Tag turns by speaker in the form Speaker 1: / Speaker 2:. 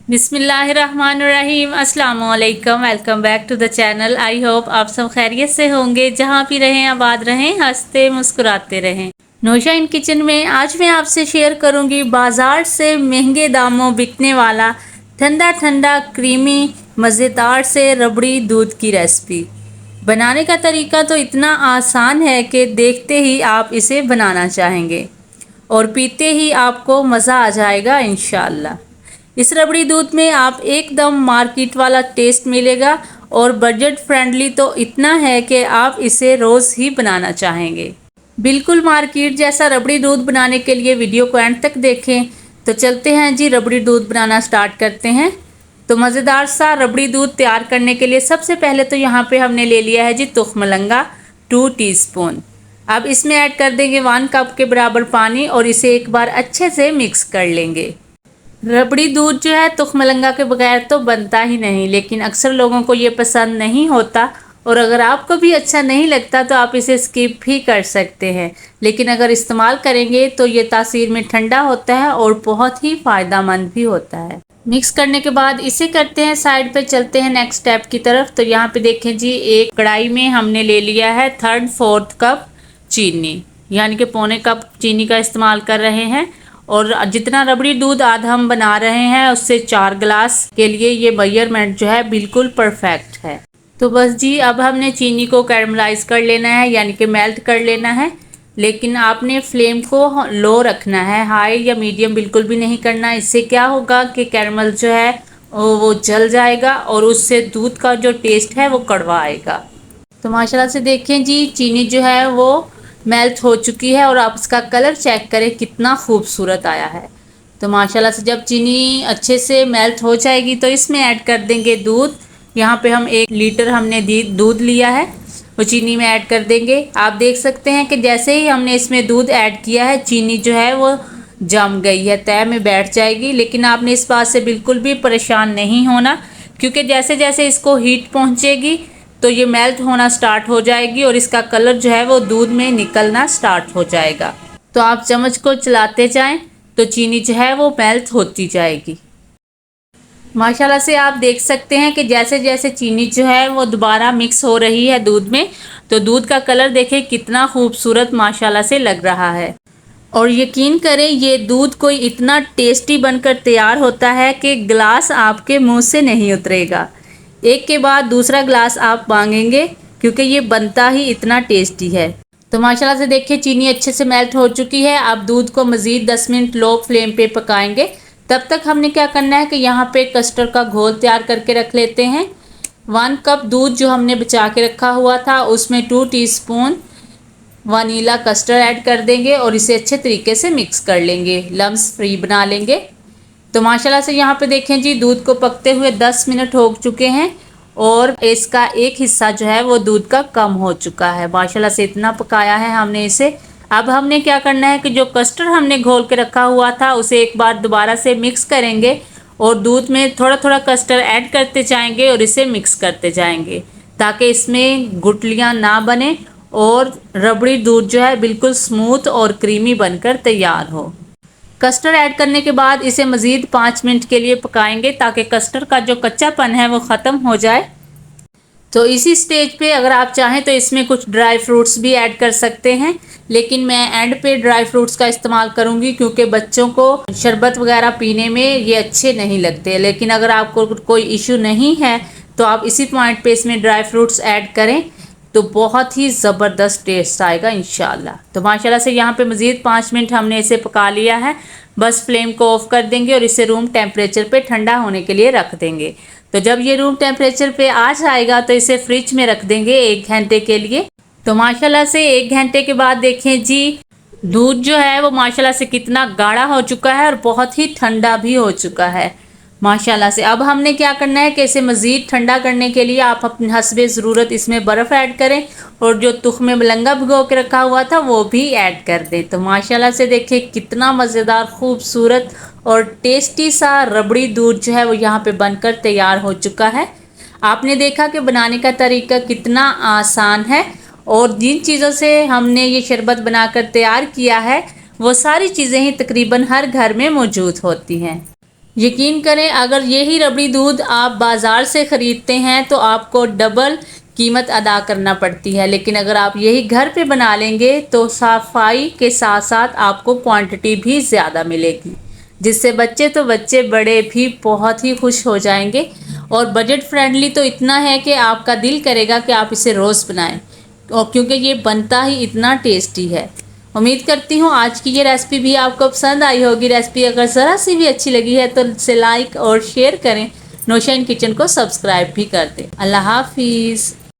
Speaker 1: बिस्मिल्लाहिर्रहमानिर्रहीम अस्सलाम वालेकुम। Welcome back to the channel. I hope आप सब खैरियत से होंगे, जहाँ भी रहें आबाद रहें, हंसते मुस्कुराते रहें। नौशा इन किचन में आज मैं आपसे शेयर करूंगी बाज़ार से महंगे दामों बिकने वाला ठंडा ठंडा क्रीमी मज़ेदार से रबड़ी दूध की रेसिपी। बनाने का तरीका तो इतना आसान है कि देखते ही आप इसे बनाना चाहेंगे और पीते ही आपको मज़ा आ जाएगा इंशाअल्लाह। इस रबड़ी दूध में आप एकदम मार्केट वाला टेस्ट मिलेगा और बजट फ्रेंडली तो इतना है कि आप इसे रोज़ ही बनाना चाहेंगे। बिल्कुल मार्केट जैसा रबड़ी दूध बनाने के लिए वीडियो को एंड तक देखें। तो चलते हैं जी, रबड़ी दूध बनाना स्टार्ट करते हैं। तो मज़ेदार सा रबड़ी दूध तैयार करने के लिए सबसे पहले तो यहाँ पे हमने ले लिया है जी तुख्मलंगा 2 टीस्पून। अब इसमें ऐड कर देंगे 1 कप के बराबर पानी और इसे एक बार अच्छे से मिक्स कर लेंगे। रबड़ी दूध जो है तुख्मलंगा के बगैर तो बनता ही नहीं, लेकिन अक्सर लोगों को ये पसंद नहीं होता और अगर आपको भी अच्छा नहीं लगता तो आप इसे स्किप भी कर सकते हैं। लेकिन अगर इस्तेमाल करेंगे तो ये तासीर में ठंडा होता है और बहुत ही फ़ायदेमंद भी होता है। मिक्स करने के बाद इसे करते हैं साइड पे, चलते हैं नेक्स्ट स्टेप की तरफ। तो यहाँ पे देखें जी, एक कढ़ाई में हमने ले लिया है 3/4 कप चीनी, यानी कि पौने कप चीनी का इस्तेमाल कर रहे हैं। और जितना रबड़ी दूध आज हम बना रहे हैं उससे 4 गिलास के लिए ये मेजरमेंट जो है बिल्कुल परफेक्ट है। तो बस जी, अब हमने चीनी को कैरमलाइज कर लेना है, यानी कि मेल्ट कर लेना है। लेकिन आपने फ्लेम को लो रखना है, हाई या मीडियम बिल्कुल भी नहीं करना। इससे क्या होगा कि कैरमल जो है वो जल जाएगा और उससे दूध का जो टेस्ट है वो कड़वा आएगा। तो माशाल्लाह से देखें जी, चीनी जो है वो मेल्ट हो चुकी है और आप इसका कलर चेक करें कितना खूबसूरत आया है। तो माशाल्लाह से जब चीनी अच्छे से मेल्ट हो जाएगी तो इसमें ऐड कर देंगे दूध। यहाँ पे हम 1 लीटर हमने दूध लिया है, वो चीनी में ऐड कर देंगे। आप देख सकते हैं कि जैसे ही हमने इसमें दूध ऐड किया है चीनी जो है वो जम गई है, तय में बैठ जाएगी। लेकिन आपने इस बात से बिल्कुल भी परेशान नहीं होना, क्योंकि जैसे जैसे इसको हीट पहुँचेगी तो ये मेल्ट होना स्टार्ट हो जाएगी और इसका कलर जो है वो दूध में निकलना स्टार्ट हो जाएगा। तो आप चम्मच को चलाते जाएं तो चीनी जो है वो मेल्ट होती जाएगी। माशाल्लाह से आप देख सकते हैं कि जैसे जैसे चीनी जो है वो दोबारा मिक्स हो रही है दूध में, तो दूध का कलर देखें कितना खूबसूरत माशाल्लाह से लग रहा है। और यकीन करें ये दूध कोई इतना टेस्टी बनकर तैयार होता है कि गिलास आपके मुंह से नहीं उतरेगा, एक के बाद दूसरा ग्लास आप मांगेंगे, क्योंकि ये बनता ही इतना टेस्टी है। तो माशाल्लाह से देखिए चीनी अच्छे से मेल्ट हो चुकी है। अब दूध को मज़ीद 10 मिनट लो फ्लेम पे पकाएंगे। तब तक हमने क्या करना है कि यहाँ पे कस्टर्ड का घोल तैयार करके रख लेते हैं। 1 कप दूध जो हमने बचा के रखा हुआ था उसमें 2 टीस्पून वनीला कस्टर्ड ऐड कर देंगे और इसे अच्छे तरीके से मिक्स कर लेंगे, लम्स फ्री बना लेंगे। तो माशाल्लाह से यहाँ पे देखें जी, दूध को पकते हुए 10 मिनट हो चुके हैं और इसका एक हिस्सा जो है वो दूध का कम हो चुका है। माशाल्लाह से इतना पकाया है हमने इसे। अब हमने क्या करना है कि जो कस्टर्ड हमने घोल के रखा हुआ था उसे एक बार दोबारा से मिक्स करेंगे और दूध में थोड़ा थोड़ा कस्टर्ड ऐड करते जाएंगे और इसे मिक्स करते जाएंगे, ताकि इसमें गुठलियाँ ना बने और रबड़ी दूध जो है बिल्कुल स्मूथ और क्रीमी बनकर तैयार हो। कस्टर्ड ऐड करने के बाद इसे मज़ीद 5 मिनट के लिए पकाएंगे ताकि कस्टर्ड का जो कच्चापन है वो ख़त्म हो जाए। तो इसी स्टेज पे अगर आप चाहें तो इसमें कुछ ड्राई फ्रूट्स भी ऐड कर सकते हैं, लेकिन मैं एंड पे ड्राई फ्रूट्स का इस्तेमाल करूंगी क्योंकि बच्चों को शरबत वगैरह पीने में ये अच्छे नहीं लगते। लेकिन अगर आपको कोई इशू नहीं है तो आप इसी पॉइंट पे इसमें ड्राई फ्रूट्स ऐड करें तो बहुत ही ज़बरदस्त टेस्ट आएगा इंशाल्लाह। तो माशाल्लाह से यहाँ पे मज़ीद 5 मिनट हमने इसे पका लिया है। बस फ्लेम को ऑफ कर देंगे और इसे रूम टेम्परेचर पे ठंडा होने के लिए रख देंगे। तो जब ये रूम टेम्परेचर पे आ जाएगा तो इसे फ्रिज में रख देंगे 1 घंटे के लिए। तो माशाल्लाह से 1 घंटे के बाद देखें जी, दूध जो है वो माशाल्लाह से कितना गाढ़ा हो चुका है और बहुत ही ठंडा भी हो चुका है माशाल्लाह से। अब हमने क्या करना है कि इसे मज़ीद ठंडा करने के लिए आप अपने हस्बे ज़रूरत इसमें बर्फ़ ऐड करें और जो तुख्मे मलंगा भिगो के रखा हुआ था वो भी ऐड कर दें। तो माशाल्लाह से देखिए कितना मज़ेदार, खूबसूरत और टेस्टी सा रबड़ी दूध जो है वो यहाँ पे बनकर तैयार हो चुका है। आपने देखा कि बनाने का तरीका कितना आसान है और जिन चीज़ों से हमने ये शरबत बनाकर तैयार किया है वो सारी चीज़ें ही तकरीबन हर घर में मौजूद होती हैं। यकीन करें, अगर यही रबड़ी दूध आप बाज़ार से ख़रीदते हैं तो आपको डबल कीमत अदा करना पड़ती है, लेकिन अगर आप यही घर पे बना लेंगे तो सफाई के साथ साथ आपको क्वांटिटी भी ज़्यादा मिलेगी, जिससे बच्चे तो बच्चे बड़े भी बहुत ही खुश हो जाएंगे। और बजट फ्रेंडली तो इतना है कि आपका दिल करेगा कि आप इसे रोज़ बनाएं, और क्योंकि ये बनता ही इतना टेस्टी है। उम्मीद करती हूँ आज की ये रेसिपी भी आपको पसंद आई होगी। रेसिपी अगर ज़रा सी भी अच्छी लगी है तो इसे लाइक और शेयर करें। नौशाइन किचन को सब्सक्राइब भी कर दें। अल्लाह हाफिज़।